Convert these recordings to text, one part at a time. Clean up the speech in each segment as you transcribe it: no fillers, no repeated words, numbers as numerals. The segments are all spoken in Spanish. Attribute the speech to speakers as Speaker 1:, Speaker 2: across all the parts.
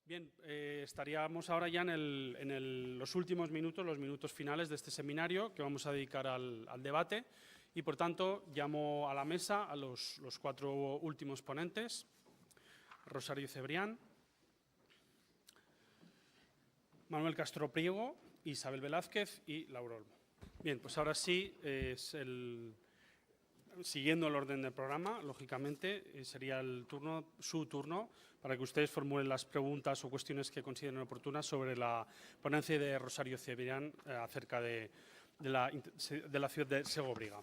Speaker 1: Bien, estaríamos ahora ya en los últimos minutos, los minutos finales de este seminario que vamos a dedicar al debate y, por tanto, llamo a la mesa a los 4 últimos ponentes: Rosario Cebrián, Manuel Castro Priego, Isabel Velázquez y Laura Olmo. Bien, pues ahora sí, siguiendo el orden del programa, lógicamente, sería su turno para que ustedes formulen las preguntas o cuestiones que consideren oportunas sobre la ponencia de Rosario Cebrián acerca de la ciudad de Segovia.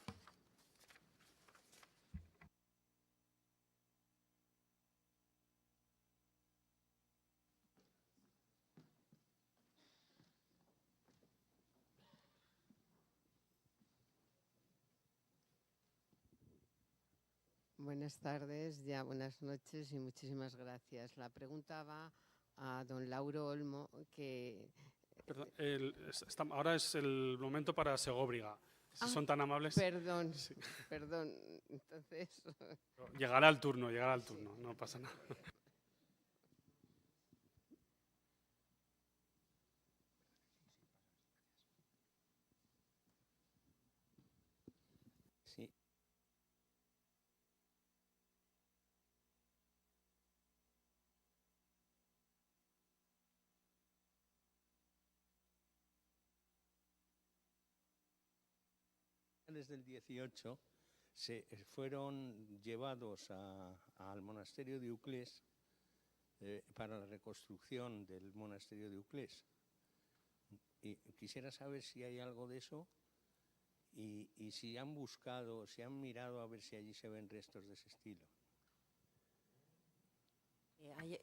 Speaker 2: Buenas tardes, ya buenas noches y muchísimas gracias. La pregunta va a don Lauro Olmo, que…
Speaker 1: Perdón, ahora es el momento para Segovia. Si son tan amables.
Speaker 2: Perdón,
Speaker 1: Sí.
Speaker 2: perdón. Entonces…
Speaker 1: Llegará el turno, no pasa nada.
Speaker 3: Sí. Desde el 18 se fueron llevados al monasterio de Uclés para la reconstrucción del monasterio de Uclés. Y quisiera saber si hay algo de eso y si han buscado, si han mirado a ver si allí se ven restos de ese estilo.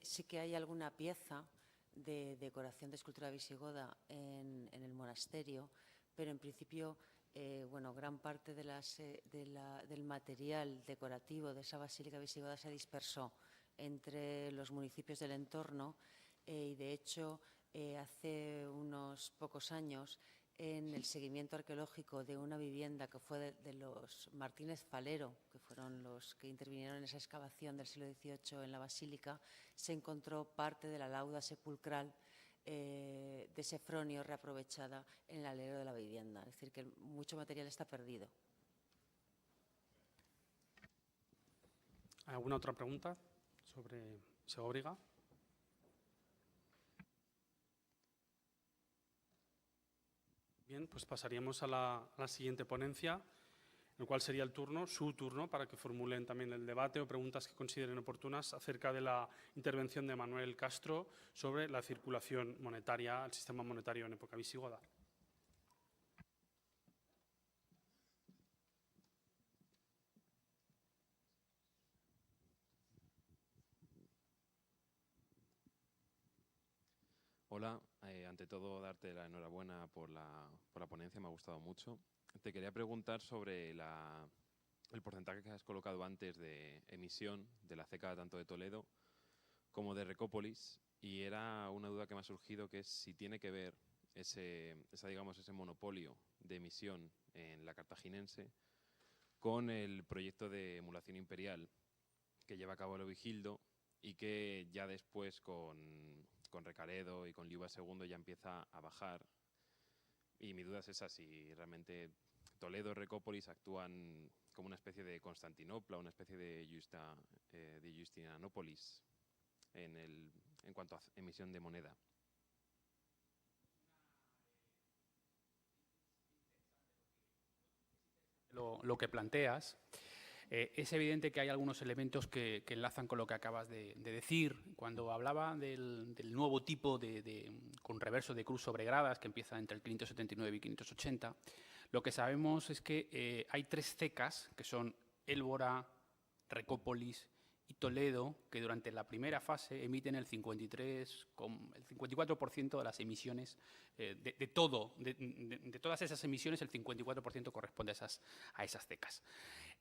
Speaker 4: Sí que hay alguna pieza de decoración de escultura visigoda en el monasterio, pero en principio, gran parte del material decorativo de esa basílica visigoda se dispersó entre los municipios del entorno y, de hecho, hace unos pocos años, en el seguimiento arqueológico de una vivienda que fue de los Martínez Falero, que fueron los que intervinieron en esa excavación del siglo XVIII en la basílica, se encontró parte de la lauda sepulcral de Sefronio reaprovechada en el alero de la vivienda. Es decir, que mucho material está perdido.
Speaker 1: ¿Alguna otra pregunta sobre Segovia? Bien, pues pasaríamos a la siguiente ponencia, el cual sería su turno, para que formulen también el debate o preguntas que consideren oportunas acerca de la intervención de Manuel Castro sobre la circulación monetaria, el sistema monetario en época visigoda.
Speaker 5: Hola, ante todo darte la enhorabuena por la ponencia, me ha gustado mucho. Te quería preguntar sobre el porcentaje que has colocado antes de emisión de la CECA tanto de Toledo como de Recópolis, y era una duda que me ha surgido, que es si tiene que ver ese monopolio de emisión en la cartaginense con el proyecto de emulación imperial que lleva a cabo Leovigildo y que ya después con Recaredo y con Liuba II ya empieza a bajar. Y mi duda es esa, si realmente Toledo y Recópolis actúan como una especie de Constantinopla, una especie de Justinianópolis en cuanto a emisión de moneda.
Speaker 6: Lo que planteas. Es evidente que hay algunos elementos que enlazan con lo que acabas de decir. Cuando hablaba del nuevo tipo con reverso de cruz sobre gradas, que empieza entre el 579 y 580, lo que sabemos es que hay 3 cecas, que son Élvora, Recópolis y Toledo, que durante la primera fase emiten el 54% de las emisiones, de todas esas emisiones, el 54% corresponde a esas cecas.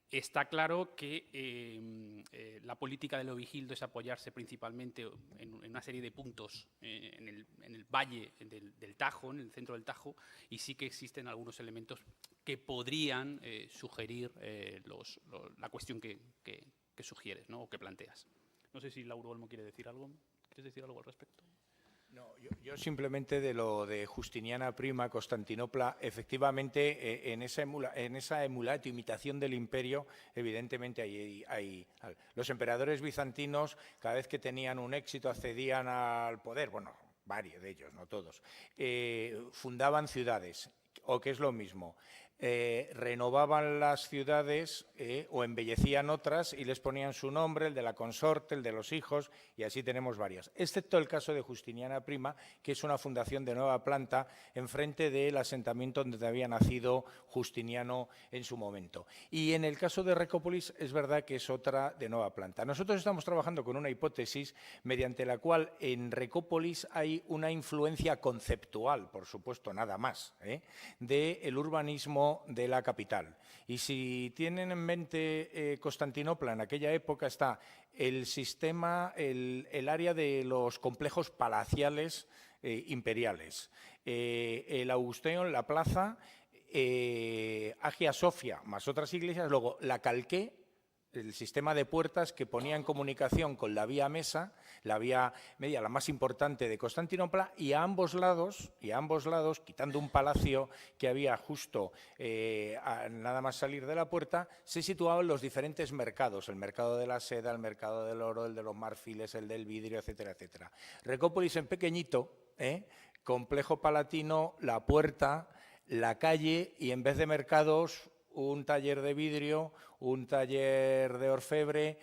Speaker 6: Está claro que la política de Leovigildo es apoyarse principalmente en una serie de puntos en el valle del Tajo, en el centro del Tajo, y sí que existen algunos elementos que podrían sugerir la cuestión que sugieres, ¿no? O que planteas. No sé si Laura Olmo quiere decir algo. ¿Quieres decir algo al respecto?
Speaker 7: No, yo simplemente de lo de Justiniana Prima, Constantinopla, efectivamente en esa emulatio, imitación del imperio, evidentemente los emperadores bizantinos, cada vez que tenían un éxito, accedían al poder, bueno, varios de ellos, no todos, fundaban ciudades, o que es lo mismo, renovaban las ciudades o embellecían otras y les ponían su nombre, el de la consorte, el de los hijos, y así tenemos varias. Excepto el caso de Justiniana Prima, que es una fundación de nueva planta enfrente del asentamiento donde había nacido Justiniano en su momento. Y en el caso de Recópolis es verdad que es otra de nueva planta. Nosotros estamos trabajando con una hipótesis mediante la cual en Recópolis hay una influencia conceptual, por supuesto, nada más, del urbanismo de la capital. Y si tienen en mente Constantinopla, en aquella época está el sistema, el área de los complejos palaciales imperiales, el Augusteon, la plaza, Hagia Sofia, más otras iglesias, luego la Calqué, el sistema de puertas que ponía en comunicación con la vía Mesa, la vía media, la más importante de Constantinopla, y a ambos lados, quitando un palacio que había justo nada más salir de la puerta, se situaban los diferentes mercados, el mercado de la seda, el mercado del oro, el de los marfiles, el del vidrio, etcétera, etcétera. Recópolis en pequeñito, complejo palatino, la puerta, la calle, y en vez de mercados, un taller de vidrio, un taller de orfebre,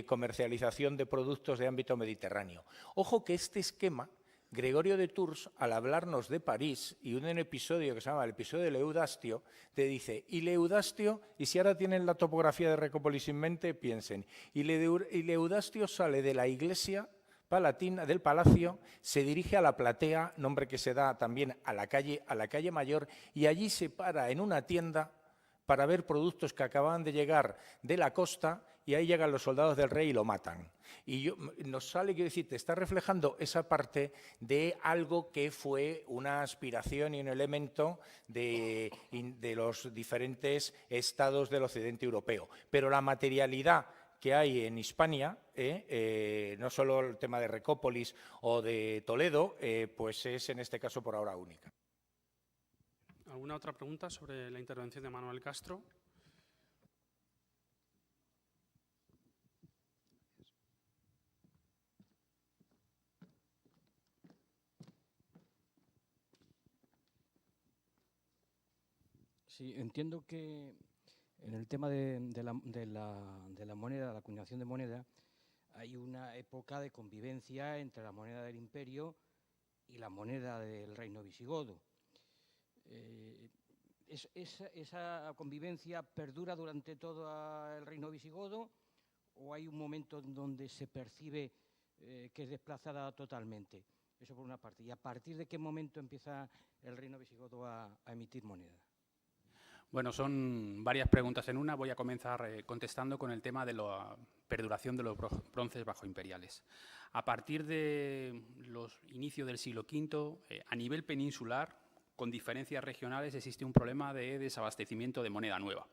Speaker 7: comercialización de productos de ámbito mediterráneo. Ojo que este esquema, Gregorio de Tours, al hablarnos de París, y un episodio que se llama el episodio de Leudastio, te dice, y Leudastio, y si ahora tienen la topografía de Recópolis en mente, piensen, y Leudastio sale de la iglesia palatina, del palacio, se dirige a la platea, nombre que se da también a la calle mayor, y allí se para en una tienda para ver productos que acababan de llegar de la costa, y ahí llegan los soldados del rey y lo matan. Y nos sale, quiero decir, te está reflejando esa parte de algo que fue una aspiración y un elemento de los diferentes estados del occidente europeo. Pero la materialidad que hay en Hispania, no solo el tema de Recópolis o de Toledo, pues es en este caso por ahora única.
Speaker 1: ¿Alguna otra pregunta sobre la intervención de Manuel Castro?
Speaker 8: Sí, entiendo que en el tema de la moneda, la acuñación de moneda, hay una época de convivencia entre la moneda del imperio y la moneda del reino visigodo. ¿Esa convivencia perdura durante todo el reino visigodo o hay un momento en donde se percibe que es desplazada totalmente? Eso por una parte. ¿Y a partir de qué momento empieza el reino visigodo a emitir moneda?
Speaker 6: Bueno, son varias preguntas en una. Voy a comenzar contestando con el tema de la perduración de los bronces bajoimperiales. A partir de los inicios del siglo V, a nivel peninsular, con diferencias regionales, existe un problema de desabastecimiento de moneda nueva.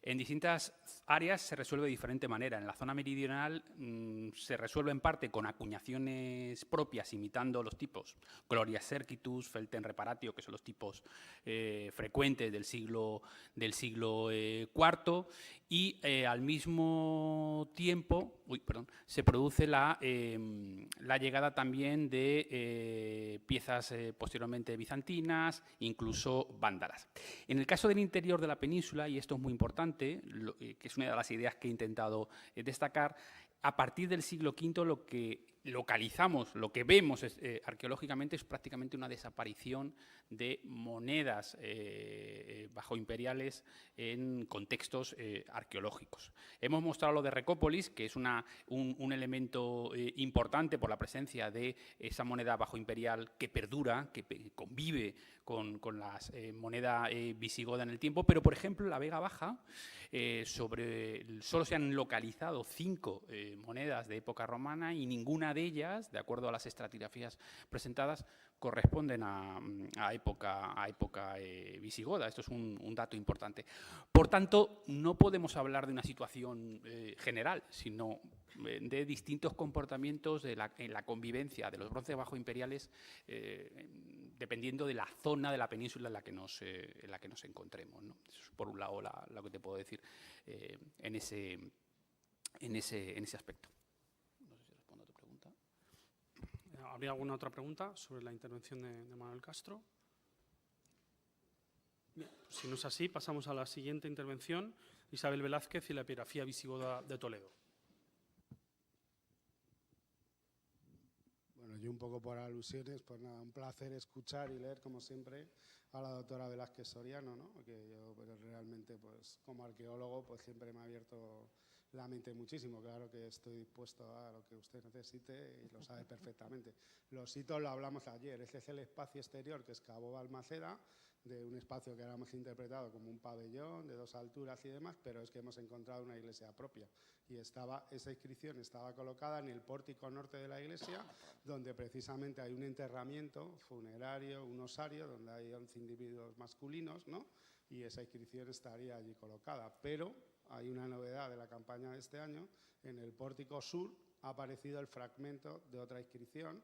Speaker 6: En distintas áreas se resuelve de diferente manera. En la zona meridional se resuelve en parte con acuñaciones propias imitando los tipos Gloria Sercitus, Felten Reparatio, que son los tipos frecuentes del siglo IV, y al mismo tiempo se produce la llegada también de piezas posteriormente bizantinas, incluso vándalas. En el caso del interior de la península, y esto es muy importante, que es una de las ideas que he intentado destacar, a partir del siglo V lo que localizamos, lo que vemos arqueológicamente es prácticamente una desaparición de monedas bajoimperiales en contextos arqueológicos. Hemos mostrado lo de Recópolis, que es un elemento importante por la presencia de esa moneda bajoimperial que perdura, que convive con la moneda visigoda en el tiempo, pero, por ejemplo, en la Vega Baja solo se han localizado 5 monedas de época romana y ninguna una de ellas, de acuerdo a las estratigrafías presentadas, corresponden a época visigoda. Esto es un dato importante. Por tanto, no podemos hablar de una situación general, sino de distintos comportamientos en la convivencia de los bronces bajo imperiales, dependiendo de la zona de la península en la que nos encontremos, ¿no? Eso es por un lado lo que te puedo decir en ese aspecto. No sé si respondo a tu pregunta.
Speaker 1: ¿Habría alguna otra pregunta sobre la intervención de Manuel Castro? Bien, pues si no es así, pasamos a la siguiente intervención. Isabel Velázquez y la epigrafía visigoda de Toledo.
Speaker 9: Bueno, yo un poco por alusiones, pues nada, un placer escuchar y leer, como siempre, a la doctora Velázquez Soriano, ¿no? Que yo pues, realmente, pues como arqueólogo, pues siempre me ha abierto la mente muchísimo. Claro que estoy dispuesto a lo que usted necesite y lo sabe perfectamente. Los hitos lo hablamos ayer. Ese es el espacio exterior que excavó Balmaceda, de un espacio que ahora hemos interpretado como un pabellón de 2 alturas y demás, pero es que hemos encontrado una iglesia propia. Y esa inscripción estaba colocada en el pórtico norte de la iglesia, donde precisamente hay un enterramiento funerario, un osario, donde hay 11 individuos masculinos, ¿no? Y esa inscripción estaría allí colocada. Pero hay una novedad de la campaña de este año: en el pórtico sur ha aparecido el fragmento de otra inscripción,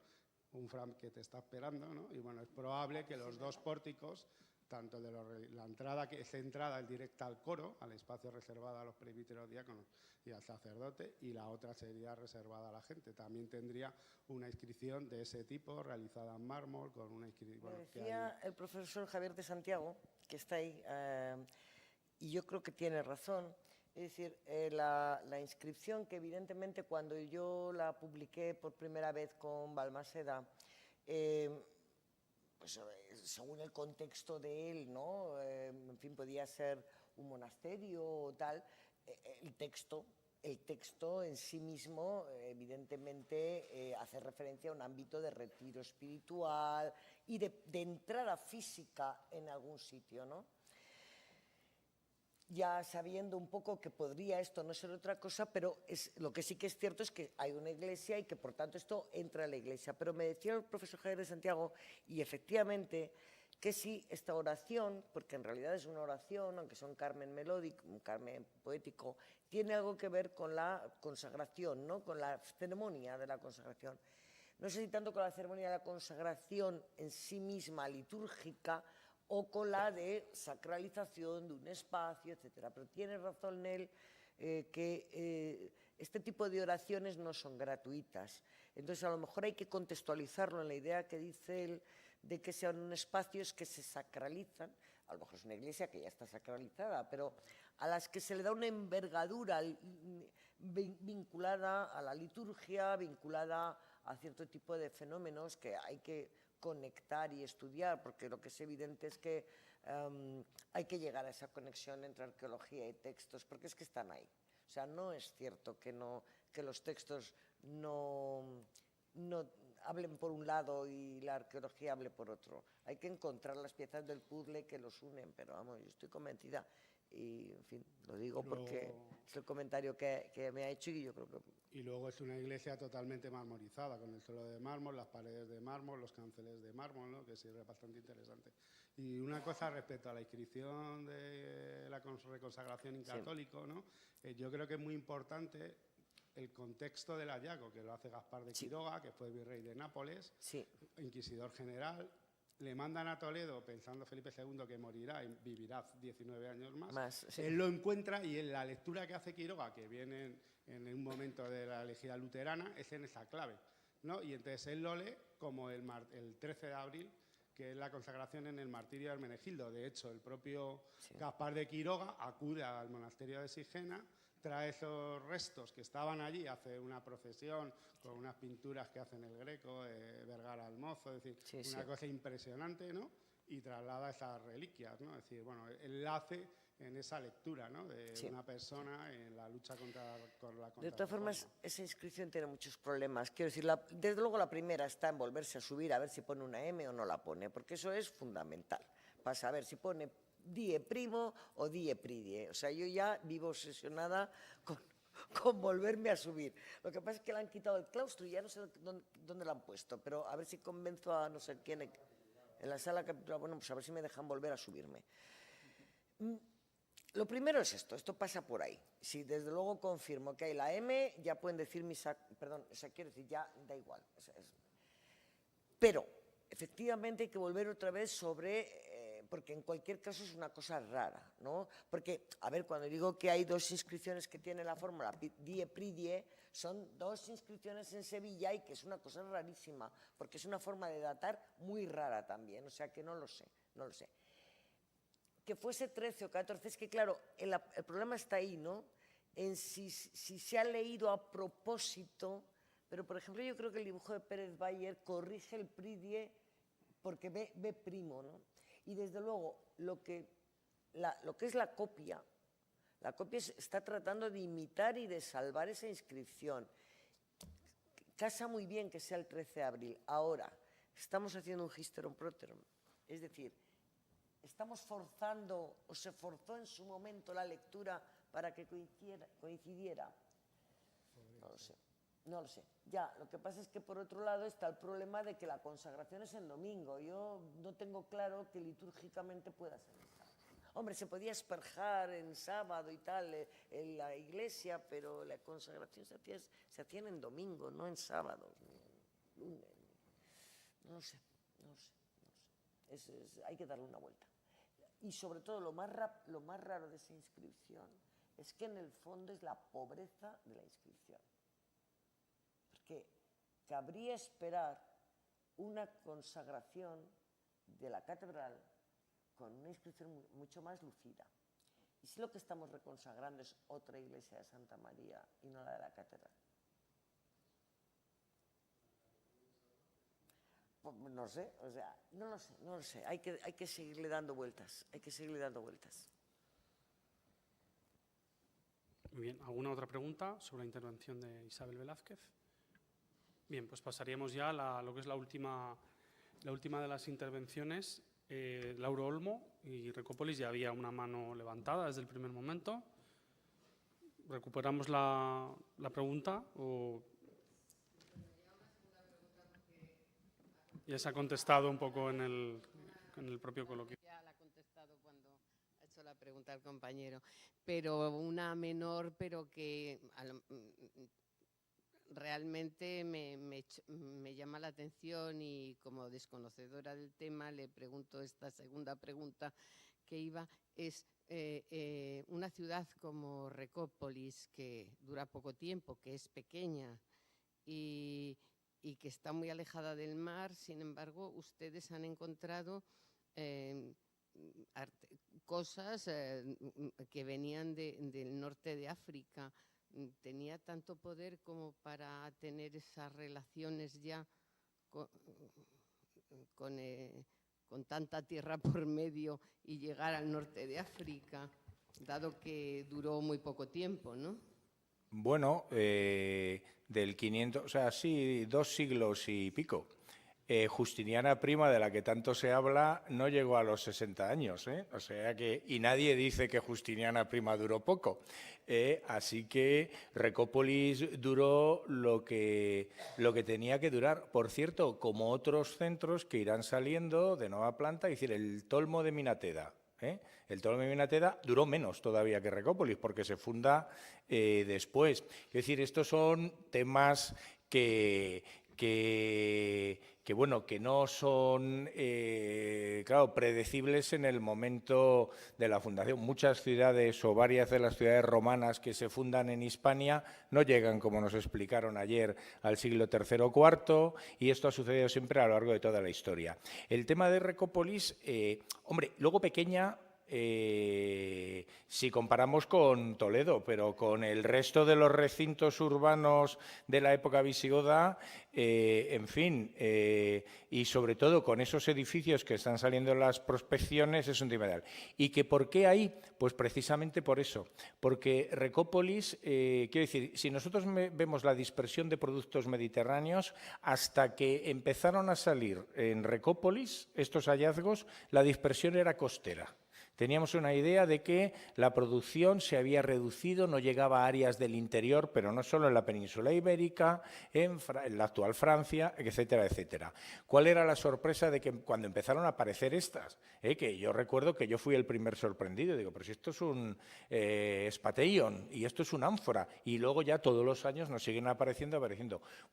Speaker 9: que te está esperando, ¿no? Y bueno, es probable que los 2 pórticos, tanto el de la entrada, que es entrada directa al coro, al espacio reservado a los presbíteros, diáconos y al sacerdote, y la otra sería reservada a la gente. También tendría una inscripción de ese tipo, realizada en mármol, con una inscripción...
Speaker 10: Bueno, decía el profesor Javier de Santiago, que está ahí, y yo creo que tiene razón. Es decir, la inscripción, que evidentemente cuando yo la publiqué por primera vez con Balmaceda, pues según el contexto de él, ¿no? En fin, podía ser un monasterio o tal. El texto en sí mismo, evidentemente, hace referencia a un ámbito de retiro espiritual y de entrada física en algún sitio, ¿no? Ya sabiendo un poco que podría esto no ser otra cosa, pero lo que sí que es cierto es que hay una iglesia y que por tanto esto entra a la iglesia. Pero me decía el profesor Javier de Santiago, y efectivamente, que sí, esta oración, porque en realidad es una oración, aunque sea un carmen melódico, un carmen poético, tiene algo que ver con la consagración, ¿no? Con la ceremonia de la consagración. No sé si tanto con la ceremonia de la consagración en sí misma litúrgica, o con la de sacralización de un espacio, etcétera. Pero tiene razón él que este tipo de oraciones no son gratuitas. Entonces, a lo mejor hay que contextualizarlo en la idea que dice él de que sean espacios que se sacralizan. A lo mejor es una iglesia que ya está sacralizada, pero a las que se le da una envergadura vinculada a la liturgia, vinculada a cierto tipo de fenómenos que hay que conectar y estudiar, porque lo que es evidente es que hay que llegar a esa conexión entre arqueología y textos, porque es que están ahí. O sea, no es cierto que los textos no hablen por un lado y la arqueología hable por otro. Hay que encontrar las piezas del puzzle que los unen, pero vamos, yo estoy convencida. Y, en fin, lo digo porque es el comentario que me ha hecho y yo creo que...
Speaker 9: Y luego es una iglesia totalmente marmorizada, con el suelo de mármol, las paredes de mármol, los canceles de mármol, ¿no? Que sí es bastante interesante. Y una cosa respecto a la inscripción de la reconsagración en católico, ¿no? Yo creo que es muy importante el contexto del hallazgo, que lo hace Gaspar de Quiroga, que fue virrey de Nápoles, inquisidor general. Le mandan a Toledo pensando Felipe II que morirá y vivirá 19 años más. Él lo encuentra y en la lectura que hace Quiroga, que viene en un momento de la elegida luterana, es en esa clave, ¿no? Y entonces él lo lee como el 13 de abril, que es la consagración en el martirio de Hermenegildo. De hecho, el propio Gaspar de Quiroga acude al monasterio de Sigena, trae esos restos que estaban allí, hace una procesión con unas pinturas que hacen el Greco, Vergara al Mozo, es decir, una cosa impresionante, ¿no? Y traslada esas reliquias, ¿no? Es decir, bueno, él la hace en esa lectura, ¿no? De una persona en la lucha contra la contrarreforma.
Speaker 10: De todas formas, esa inscripción tiene muchos problemas. Quiero decir, desde luego la primera está en volverse a subir a ver si pone una M o no la pone, porque eso es fundamental, para saber si pone die primo o die pridie. O sea, yo ya vivo obsesionada con volverme a subir. Lo que pasa es que le han quitado el claustro y ya no sé dónde lo han puesto, pero a ver si convenzo a no sé quién en la sala capitular. Bueno, pues a ver si me dejan volver a subirme. Lo primero es esto pasa por ahí. Si desde luego confirmo que hay la M, ya pueden decir perdón, o sea, quiero decir, ya da igual. Pero, efectivamente, hay que volver otra vez sobre, porque en cualquier caso es una cosa rara, ¿no? Porque, a ver, cuando digo que hay 2 inscripciones que tiene la fórmula Die-Pridie, son 2 inscripciones en Sevilla y que es una cosa rarísima, porque es una forma de datar muy rara también, o sea que no lo sé. Que fuese 13 o 14, es que claro, el problema está ahí, ¿no? En si se ha leído a propósito, pero por ejemplo yo creo que el dibujo de Pérez Bayer corrige el Pridie porque ve primo, ¿no? Y desde luego lo que es la copia está tratando de imitar y de salvar esa inscripción. Casa muy bien que sea el 13 de abril. Ahora, estamos haciendo un Histeron Proteron, es decir, ¿estamos forzando o se forzó en su momento la lectura para que coincidiera? No lo sé. Ya, lo que pasa es que por otro lado está el problema de que la consagración es en domingo. Yo no tengo claro que litúrgicamente pueda ser en sábado. Hombre, se podía esperjar en sábado y tal en la iglesia, pero la consagración se hacía en domingo, no en sábado. No lo sé. Hay que darle una vuelta. Y sobre todo lo más raro de esa inscripción es que en el fondo es la pobreza de la inscripción. Porque cabría esperar una consagración de la catedral con una inscripción mucho más lucida. Y si lo que estamos reconsagrando es otra iglesia de Santa María y no la de la catedral. No sé, o sea, no lo sé. Hay que seguirle dando vueltas,
Speaker 1: Muy bien, ¿alguna otra pregunta sobre la intervención de Isabel Velázquez? Bien, pues pasaríamos ya a lo que es la última de las intervenciones. Lauro Olmo y Recópolis, ya había una mano levantada desde el primer momento. ¿Recuperamos la pregunta o...? Ya se ha contestado un poco en el propio coloquio.
Speaker 2: Ya la ha contestado cuando ha hecho la pregunta al compañero, pero una menor, pero que realmente me llama la atención y como desconocedora del tema le pregunto esta segunda pregunta que iba, es una ciudad como Recópolis, que dura poco tiempo, que es pequeña y que está muy alejada del mar. Sin embargo, ustedes han encontrado cosas que venían del norte de África. ¿Tenía tanto poder como para tener esas relaciones ya con tanta tierra por medio y llegar al norte de África, dado que duró muy poco tiempo, ¿no?
Speaker 7: Bueno, del 500, o sea, sí, 2 siglos y pico. Justiniana Prima, de la que tanto se habla, no llegó a los 60 años, o sea que, y nadie dice que Justiniana Prima duró poco. Así que Recópolis duró lo que tenía que durar. Por cierto, como otros centros que irán saliendo de nueva planta, es decir, el Tolmo de Minateda. El Tolmo de Minateda duró menos todavía que Recópolis, porque se funda después. Es decir, estos son temas que no son, claro, predecibles en el momento de la fundación. Muchas ciudades o varias de las ciudades romanas que se fundan en Hispania no llegan, como nos explicaron ayer, al siglo III o IV, y esto ha sucedido siempre a lo largo de toda la historia. El tema de Recópolis, hombre, luego pequeña, si comparamos con Toledo, pero con el resto de los recintos urbanos de la época visigoda, en fin, y sobre todo con esos edificios que están saliendo en las prospecciones, es un tema ideal. ¿Y que por qué ahí? Pues precisamente por eso, porque Recópolis, quiero decir, si nosotros vemos la dispersión de productos mediterráneos, hasta que empezaron a salir en Recópolis estos hallazgos, la dispersión era costera. Teníamos una idea de que la producción se había reducido, no llegaba a áreas del interior, pero no solo en la península ibérica, en la actual Francia, etcétera, etcétera. ¿Cuál era la sorpresa de que cuando empezaron a aparecer estas? Que yo recuerdo que yo fui el primer sorprendido. Digo, pero si esto es un espateion y esto es un ánfora. Y luego ya todos los años nos siguen apareciendo.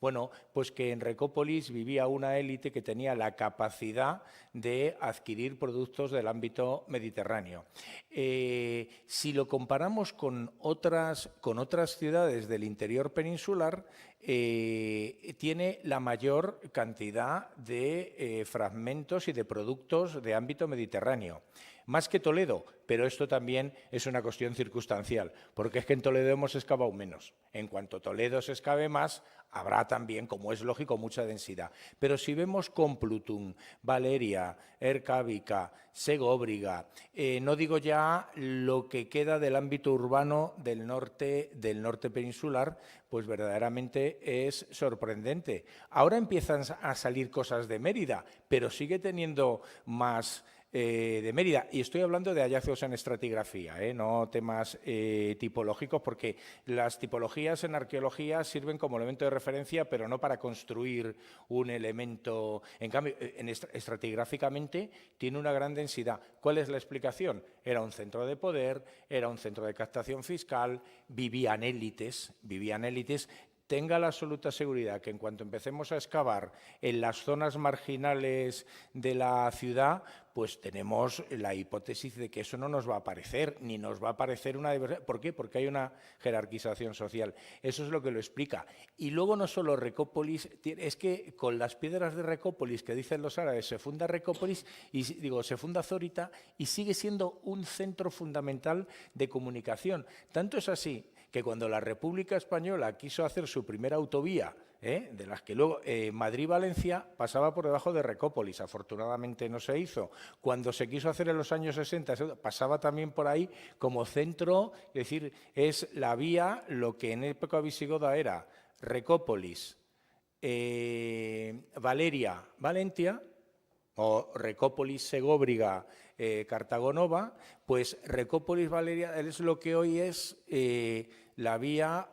Speaker 7: Bueno, pues que en Recópolis vivía una élite que tenía la capacidad de adquirir productos del ámbito mediterráneo. Si lo comparamos con otras ciudades del interior peninsular, tiene la mayor cantidad de fragmentos y de productos de ámbito mediterráneo. Más que Toledo, pero esto también es una cuestión circunstancial, porque es que en Toledo hemos excavado menos. En cuanto Toledo se excave más, habrá también, como es lógico, mucha densidad. Pero si vemos Complutum, Valeria, Ercábica, Segóbriga, no digo ya lo que queda del ámbito urbano del norte peninsular, pues verdaderamente es sorprendente. Ahora empiezan a salir cosas de Mérida, pero sigue teniendo más de Mérida, y estoy hablando de hallazgos en estratigrafía, no temas tipológicos, porque las tipologías en arqueología sirven como elemento de referencia, pero no para construir un elemento. En cambio, estratigráficamente tiene una gran densidad. ¿Cuál es la explicación? Era un centro de poder, era un centro de captación fiscal, vivían élites. Tenga la absoluta seguridad que en cuanto empecemos a excavar en las zonas marginales de la ciudad, pues tenemos la hipótesis de que eso no nos va a aparecer, ni nos va a aparecer una diversidad. ¿Por qué? Porque hay una jerarquización social. Eso es lo que lo explica. Y luego no solo Recópolis, es que con las piedras de Recópolis, que dicen los árabes, se funda Recópolis, se funda Zorita, y sigue siendo un centro fundamental de comunicación. Tanto es así que cuando la República Española quiso hacer su primera autovía, de las que luego Madrid-Valencia pasaba por debajo de Recópolis, afortunadamente no se hizo. Cuando se quiso hacer en los años 60, pasaba también por ahí como centro, es decir, es la vía, lo que en época visigoda era Recópolis, Valeria, Valentia, o Recópolis, Segóbriga, Cartagonova, pues Recópolis, Valeria es lo que hoy es la vía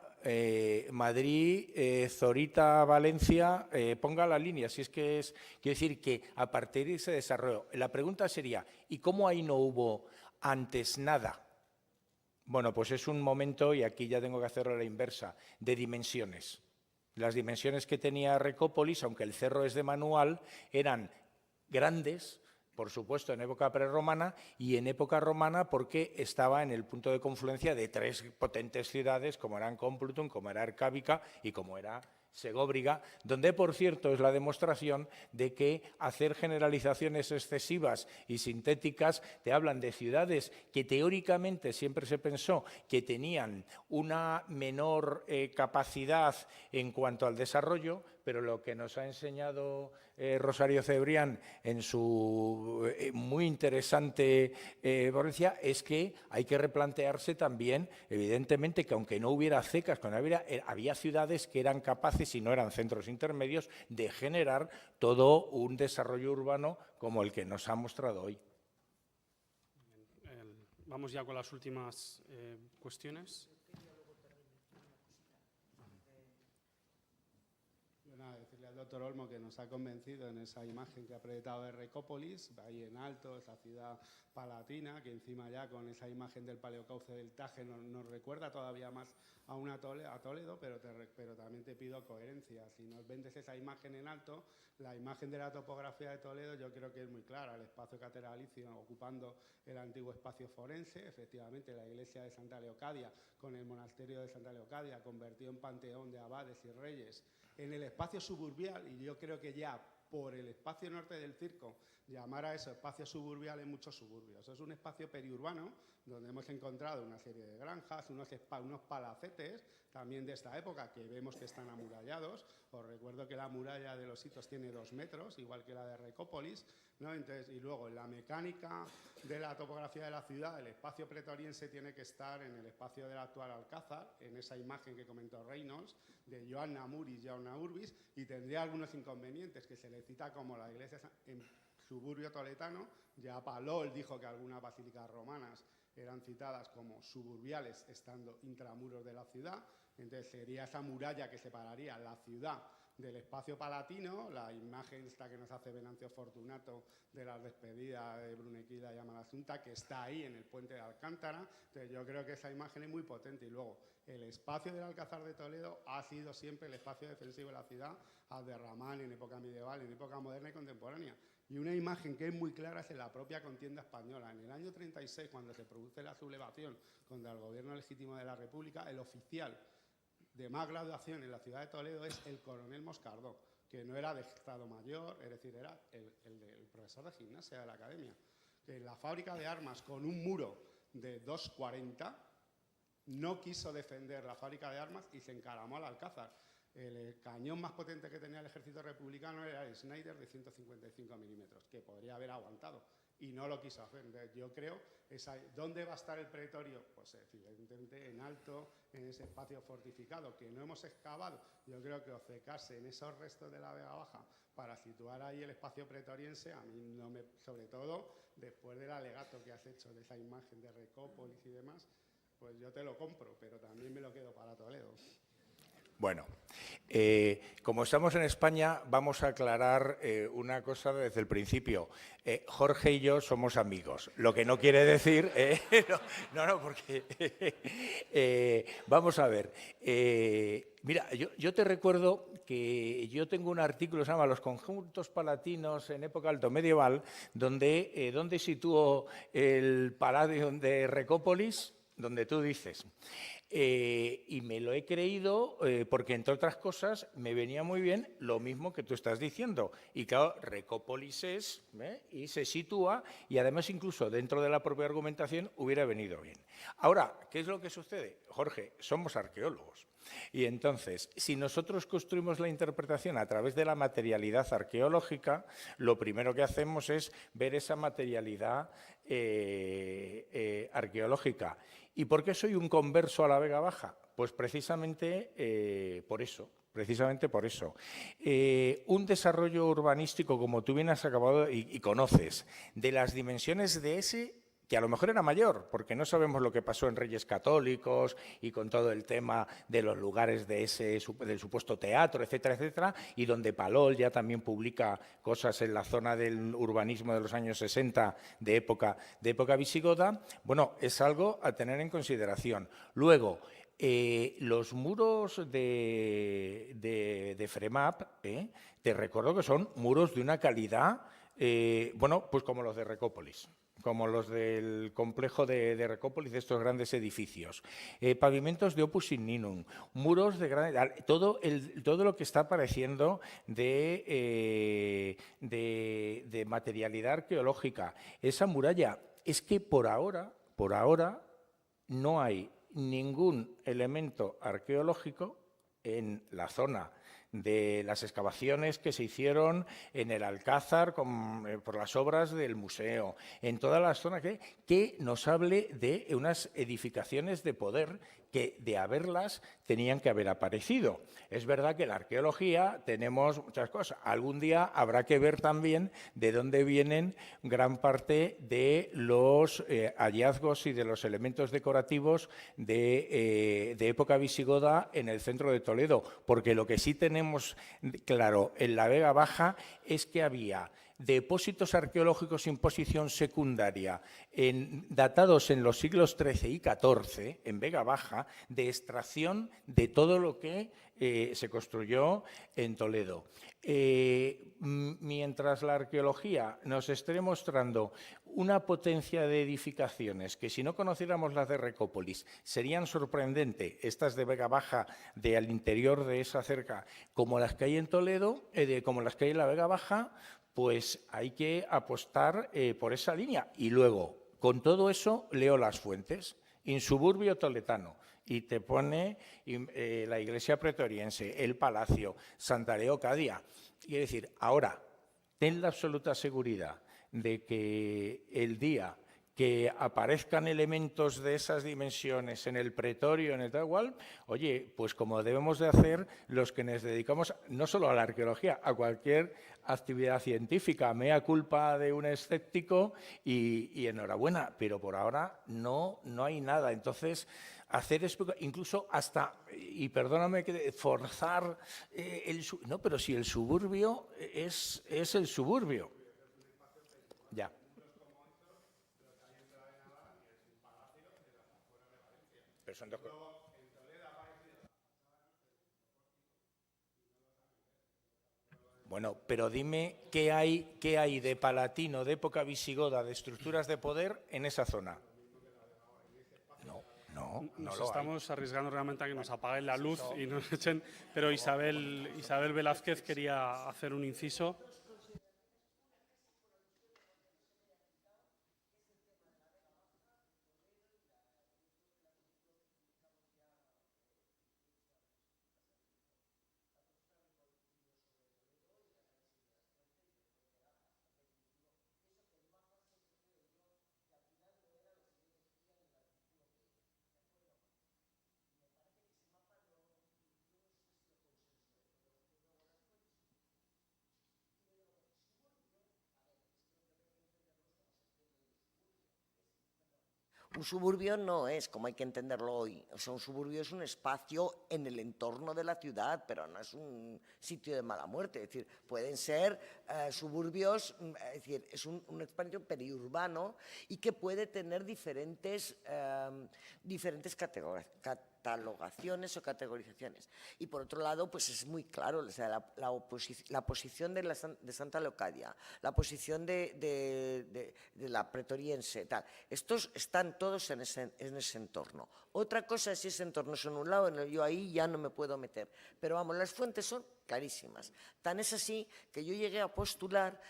Speaker 7: Madrid, Zorita, Valencia, ponga la línea, si es que es, quiero decir que a partir de ese desarrollo. La pregunta sería, ¿y cómo ahí no hubo antes nada? Bueno, pues es un momento, y aquí ya tengo que hacerlo a la inversa, de dimensiones. Las dimensiones que tenía Recópolis, aunque el cerro es de manual, eran grandes, por supuesto, en época prerromana, y en época romana porque estaba en el punto de confluencia de tres potentes ciudades, como eran Complutum, como era Ercábica y como era Segóbriga, donde, por cierto, es la demostración de que hacer generalizaciones excesivas y sintéticas te hablan de ciudades que teóricamente siempre se pensó que tenían una menor capacidad en cuanto al desarrollo, pero lo que nos ha enseñado Rosario Cebrián en su muy interesante ponencia es que hay que replantearse también, evidentemente, que aunque no hubiera cecas, había ciudades que eran capaces, y no eran centros intermedios, de generar todo un desarrollo urbano como el que nos ha mostrado hoy.
Speaker 1: Vamos ya con las últimas cuestiones.
Speaker 9: Nada, decirle al doctor Olmo que nos ha convencido en esa imagen que ha proyectado de Recópolis, ahí en alto, esa ciudad palatina, que encima ya con esa imagen del paleocauce del Taje nos recuerda todavía más a Toledo, pero también te pido coherencia. Si nos vendes esa imagen en alto, la imagen de la topografía de Toledo yo creo que es muy clara, el espacio catedralicio ocupando el antiguo espacio forense, efectivamente la iglesia de Santa Leocadia con el monasterio de Santa Leocadia convertido en panteón de abades y reyes, en el espacio suburbial, y yo creo que ya por el espacio norte del circo, llamar a eso espacio suburbial en muchos suburbios. Es un espacio periurbano donde hemos encontrado una serie de granjas, unos palacetes también de esta época que vemos que están amurallados. Os recuerdo que la muralla de los Hitos tiene 2 metros, igual que la de Recópolis, ¿no? Entonces, y luego en la mecánica de la topografía de la ciudad, el espacio pretoriense tiene que estar en el espacio del actual Alcázar, en esa imagen que comentó Reynolds, de Joanna Muris, Joanna Urbis, y tendría algunos inconvenientes, que se le cita como la iglesia en suburbio toledano. Ya Palol dijo que algunas basílicas romanas eran citadas como suburbiales, estando intramuros de la ciudad. Entonces sería esa muralla que separaría la ciudad del espacio palatino, la imagen esta que nos hace Venancio Fortunato de la despedida de Brunequilla y Amalasuntha, que está ahí en el puente de Alcántara. Entonces yo creo que esa imagen es muy potente. Y luego, el espacio del Alcázar de Toledo ha sido siempre el espacio defensivo de la ciudad, Abderramán en época medieval, en época moderna y contemporánea. Y una imagen que es muy clara es en la propia contienda española. En el año 36, cuando se produce la sublevación contra el gobierno legítimo de la República, el oficial de más graduación en la ciudad de Toledo es el coronel Moscardó, que no era de Estado Mayor, es decir, era el profesor de gimnasia de la academia. Que en la fábrica de armas, con un muro de 2,40, no quiso defender la fábrica de armas y se encaramó al Alcázar. El cañón más potente que tenía el ejército republicano era el Schneider de 155 milímetros, que podría haber aguantado, y no lo quiso hacer. Entonces, yo creo, ¿dónde va a estar el pretorio? Pues evidentemente en alto, en ese espacio fortificado que no hemos excavado. Yo creo que obcecarse en esos restos de la Vega Baja para situar ahí el espacio pretoriense, a mí no me, sobre todo después del alegato que has hecho de esa imagen de Recópolis y demás, pues yo te lo compro, pero también me lo quedo para Toledo.
Speaker 7: Bueno, como estamos en España, vamos a aclarar una cosa desde el principio. Jorge y yo somos amigos, lo que no quiere decir… no, porque… vamos a ver. Mira, yo te recuerdo que yo tengo un artículo que se llama Los conjuntos palatinos en época altomedieval, donde sitúo el Palladium de Recópolis, donde tú dices… y me lo he creído porque, entre otras cosas, me venía muy bien lo mismo que tú estás diciendo. Y claro, Recópolis es, y se sitúa, y además incluso dentro de la propia argumentación hubiera venido bien. Ahora, ¿qué es lo que sucede? Jorge, somos arqueólogos. Y entonces, si nosotros construimos la interpretación a través de la materialidad arqueológica, lo primero que hacemos es ver esa materialidad arqueológica. ¿Y por qué soy un converso a la Vega Baja? Pues precisamente por eso. Precisamente por eso. Un desarrollo urbanístico, como tú bien has acabado y conoces, de las dimensiones de ese, que a lo mejor era mayor, porque no sabemos lo que pasó en Reyes Católicos y con todo el tema de los lugares de del supuesto teatro, etcétera, etcétera, y donde Palol ya también publica cosas en la zona del urbanismo de los años 60 de época visigoda. Bueno, es algo a tener en consideración. Luego, los muros de Fremap, te recuerdo que son muros de una calidad, bueno, pues como los de Recópolis, como los del complejo de Recópolis, de estos grandes edificios. Pavimentos de opus signinum, muros de gran… Todo lo que está apareciendo de materialidad arqueológica. Esa muralla, es que por ahora no hay ningún elemento arqueológico en la zona de las excavaciones que se hicieron en el Alcázar por las obras del museo, en toda la zona que nos hable de unas edificaciones de poder que, de haberlas, tenían que haber aparecido. Es verdad que en la arqueología tenemos muchas cosas. Algún día habrá que ver también de dónde vienen gran parte de los hallazgos y de los elementos decorativos de época visigoda en el centro de Toledo, porque lo que sí tenemos claro en la Vega Baja es que había depósitos arqueológicos en posición secundaria, datados en los siglos XIII y XIV, en Vega Baja, de extracción de todo lo que se construyó en Toledo. Mientras la arqueología nos esté mostrando una potencia de edificaciones que, si no conociéramos las de Recópolis, serían sorprendentes, estas de Vega Baja, al interior de esa cerca, como las que hay en Toledo, como las que hay en la Vega Baja, pues hay que apostar por esa línea. Y luego, con todo eso, leo las fuentes. Insuburbio toletano, y te pone la iglesia pretoriense, el palacio, Santa Leocadia. Quiere decir, ahora, ten la absoluta seguridad de que el día que aparezcan elementos de esas dimensiones en el pretorio, en el tal cual, oye, pues como debemos de hacer los que nos dedicamos no solo a la arqueología, a cualquier actividad científica, mea culpa de un escéptico y enhorabuena, pero por ahora no hay nada. Entonces, hacer incluso hasta, y perdóname, forzar no, pero si el suburbio es el suburbio. Ya. Pero son dos cosas. Bueno, pero dime qué hay de palatino, de época visigoda, de estructuras de poder en esa zona. No
Speaker 1: nos
Speaker 7: lo hay.
Speaker 1: estamos arriesgando realmente a que nos apaguen la luz y nos echen, pero Isabel Velázquez quería hacer un inciso.
Speaker 10: Un suburbio no es como hay que entenderlo hoy. O sea, un suburbio es un espacio en el entorno de la ciudad, pero no es un sitio de mala muerte. Es decir, pueden ser suburbios, es decir, es un espacio periurbano y que puede tener diferentes catalogaciones o categorizaciones. Y por otro lado, pues es muy claro, o sea, la posición de Santa Leocadia, la posición de la pretoriense, tal. Estos están todos en ese entorno. Otra cosa es si ese entorno es en un lado, yo ahí ya no me puedo meter. Pero vamos, las fuentes son clarísimas. Tan es así que yo llegué a postular,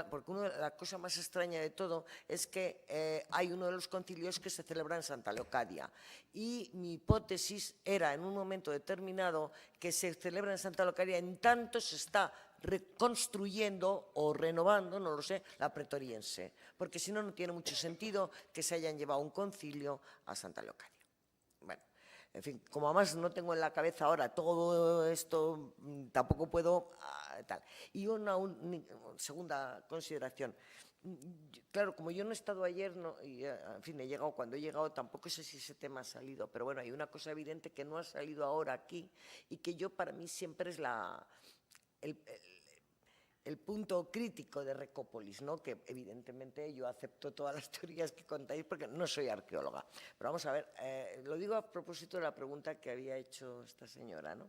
Speaker 10: porque una de las cosas más extrañas de todo es que hay uno de los concilios que se celebra en Santa Leocadia. Y mi hipótesis era, en un momento determinado, que se celebra en Santa Leocadia en tanto se está reconstruyendo o renovando, no lo sé, la pretoriense. Porque si no, no tiene mucho sentido que se hayan llevado un concilio a Santa Leocadia. Bueno, en fin, como además no tengo en la cabeza ahora todo esto, tampoco puedo tal. Y una segunda consideración. Claro, como yo no he estado ayer, en fin, he llegado cuando he llegado, tampoco sé si ese tema ha salido, pero bueno, hay una cosa evidente que no ha salido ahora aquí y que para mí siempre es el punto crítico de Recópolis, ¿no? Que evidentemente yo acepto todas las teorías que contáis porque no soy arqueóloga. Pero vamos a ver, lo digo a propósito de la pregunta que había hecho esta señora, ¿no?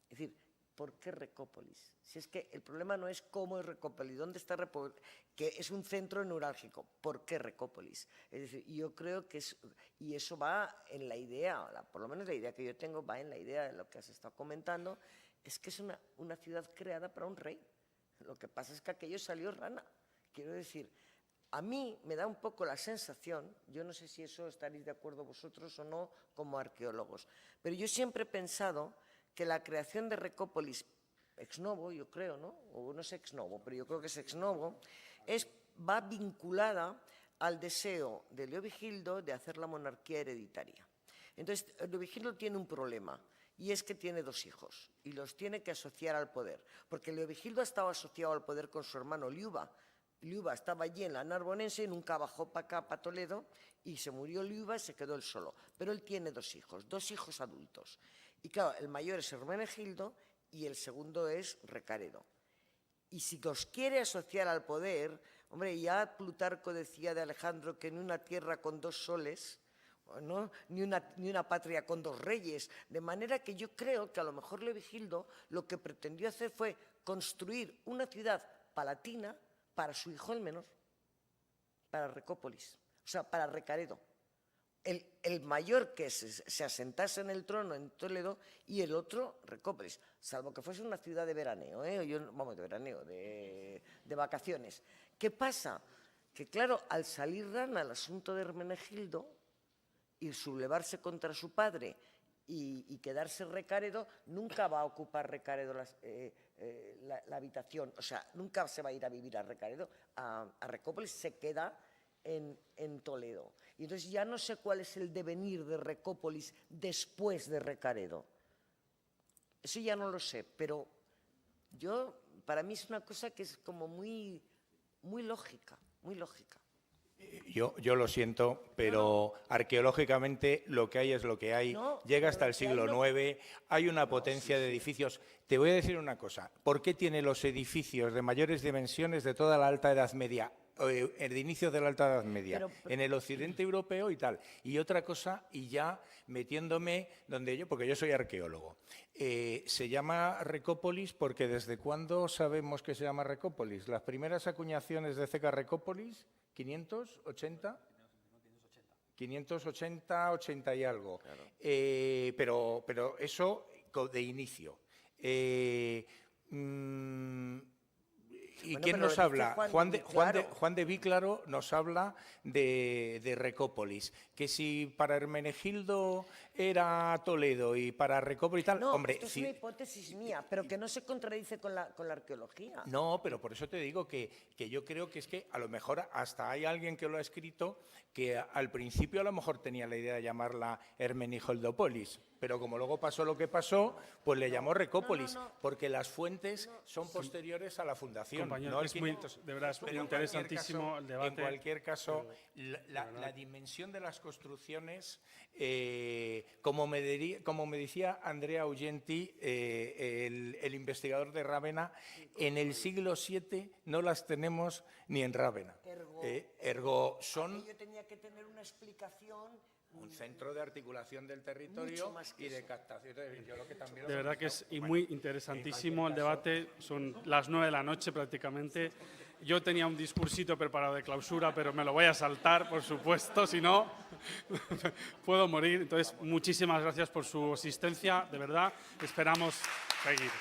Speaker 10: Es decir, ¿por qué Recópolis? Si es que el problema no es cómo es Recópolis, dónde está Recópolis, que es un centro neurálgico. ¿Por qué Recópolis? Es decir, yo creo que y eso va en la idea, por lo menos la idea que yo tengo va en la idea de lo que has estado comentando, es que es una ciudad creada para un rey. Lo que pasa es que aquello salió rana. Quiero decir, a mí me da un poco la sensación, yo no sé si eso estaréis de acuerdo vosotros o no como arqueólogos, pero yo siempre he pensado que la creación de Recópolis ex novo, yo creo, ¿no? O no sé ex novo, pero yo creo que es ex novo, va vinculada al deseo de Leovigildo de hacer la monarquía hereditaria. Entonces, Leovigildo tiene un problema, y es que tiene 2 hijos, y los tiene que asociar al poder, porque Leovigildo estaba asociado al poder con su hermano Liuba. Liuba estaba allí en la Narbonense y nunca bajó para acá, para Toledo, y se murió Liuba y se quedó él solo. Pero él tiene 2 hijos, 2 hijos adultos. Y claro, el mayor es Hermenegildo y el segundo es Recaredo. Y si los quiere asociar al poder, hombre, ya Plutarco decía de Alejandro que en una tierra con 2 soles, ¿no? ni una patria con 2 reyes, de manera que yo creo que a lo mejor Leovigildo lo que pretendió hacer fue construir una ciudad palatina para su hijo el menor, para Recópolis, o sea, para Recaredo. El mayor que se asentase en el trono en Toledo y el otro Recópolis, salvo que fuese una ciudad de veraneo, vamos, de veraneo, de vacaciones. ¿Qué pasa? Que claro, al salir rana el asunto de Hermenegildo y sublevarse contra su padre y quedarse Recaredo, nunca va a ocupar Recaredo la habitación, o sea, nunca se va a ir a vivir a Recaredo, a Recópolis se queda en Toledo. Y entonces ya no sé cuál es el devenir de Recópolis después de Recaredo. Eso ya no lo sé, pero para mí es una cosa que es como muy lógica, muy lógica.
Speaker 7: Yo lo siento, pero arqueológicamente lo que hay es lo que hay. Llega hasta el siglo IX, hay una potencia de edificios. Te voy a decir una cosa, ¿por qué tiene los edificios de mayores dimensiones de toda la Alta Edad Media, el inicio de la Alta Edad Media, en el occidente europeo y tal? Y otra cosa, y ya metiéndome porque yo soy arqueólogo, se llama Recópolis porque ¿desde cuándo sabemos que se llama Recópolis? Las primeras acuñaciones de Ceca Recópolis, 580, 80 y algo. Claro. Pero eso de inicio. ¿Y quién nos habla? Juan de Víclaro nos habla de Recópolis. Que si para Hermenegildo era Toledo y para Recópolis y tal...
Speaker 10: No,
Speaker 7: hombre,
Speaker 10: esto es una hipótesis mía, pero que no se contradice con la arqueología.
Speaker 7: No, pero por eso te digo que yo creo que es que a lo mejor hasta hay alguien que lo ha escrito que al principio a lo mejor tenía la idea de llamarla Hermenigildopolis, pero como luego pasó lo que pasó, pues le llamó Recópolis, porque las fuentes son posteriores a la fundación.
Speaker 1: Compañero,
Speaker 7: no
Speaker 1: de verdad es muy interesantísimo el debate.
Speaker 7: En cualquier caso, la dimensión de las construcciones, como me decía Andrea Augenti, el investigador de Rávena, en el siglo VII no las tenemos ni en Rávena. Ergo son...
Speaker 10: Yo tenía que tener una explicación...
Speaker 7: Un centro de articulación del territorio y de captación.
Speaker 1: De verdad que es muy interesantísimo el debate. Son las 9 de la noche prácticamente. Yo tenía un discursito preparado de clausura, pero me lo voy a saltar, por supuesto, si no puedo morir. Entonces, muchísimas gracias por su asistencia, de verdad. Esperamos seguir.